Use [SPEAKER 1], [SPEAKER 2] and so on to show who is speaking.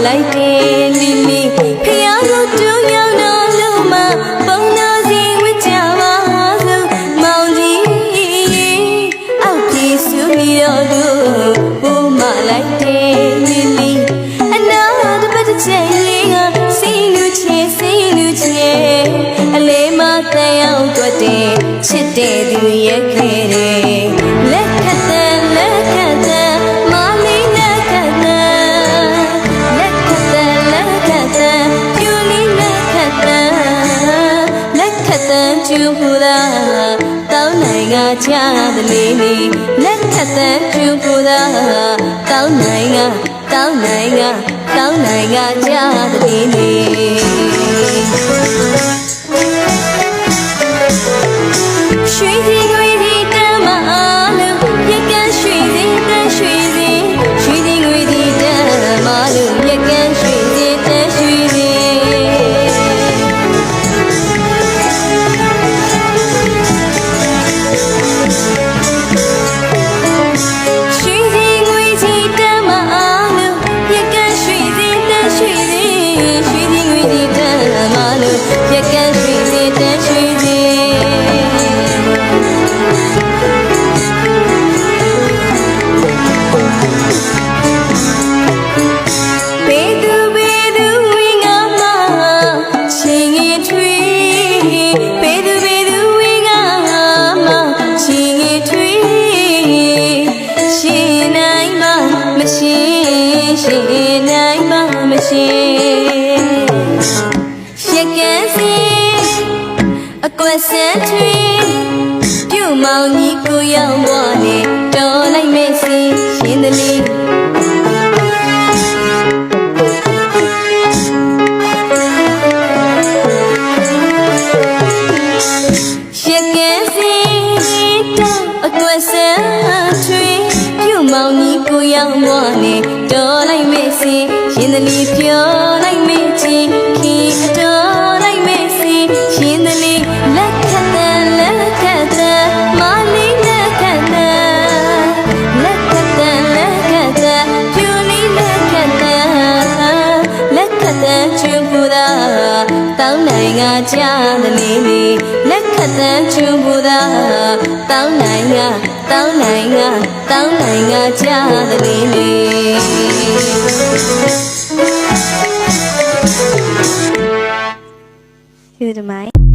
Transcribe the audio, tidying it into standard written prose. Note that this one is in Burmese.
[SPEAKER 1] လိုက်တယ်လီလီဖျားလို့တူရောက်တော့လုံးမပုံနာစီဝစ်ကြပါစို့မောင်ကြီးအောက်ပြေဆူပြီးတော့သူဘူမလိုက်တယ်လီလီအနာတပတ်တစ်ချိန်လေးကစီလူချေအလေးမတန်ရောက်တော့တဲ့ချစ်တဲ့သူရဲ့ခဲတယ်လက်ခတ်တဲ့မလေးလက်ခတ်တဲ့ပြူလေးလက်ခတ်တဲ့ကျူဟူတာတောင်းနိုင်ကချတဲ့လေးလက်ခတ်တဲ့ကျူဟူတာတောင်းနိုင်ကချတဲ့လေးရွှေစီငွေစီတမ်းမအားလို့ရက်ကန်းရွှေစီတမ်းရွှေစီငွေစီတမ်းမလို့ရက်ကန်းရွှေစီတမ်းရွှေစီအကွက်ဆန်းထွေးပြုတ်မောင်ကြီးကိုရောက်သွားနေတော်လိုက်မေ့စီရှင်သလေးရက်ကန်းစီတောက်အကွက်ဆန်းထွေးပြုတ်မောင်ကြီးကိုရောက်သွားနေတော်လိုက်မေ့စီရှင်သလေးပြောလိုက်မေ့ချင်ခီအတော်လိုက်မေ့စီရှင်သလေးလက်ခတ်တဲ့မလေးလက်ခတ်တဲ့ပြူလေးလက်ခတ်တဲ့ချူပူတာတောင်းနိုင်ကချတဲ့လေးလက်ခတ်တဲ့ချူပူတာတောင်းနိုင်ကချတဲ့လေးဒီမိုင်း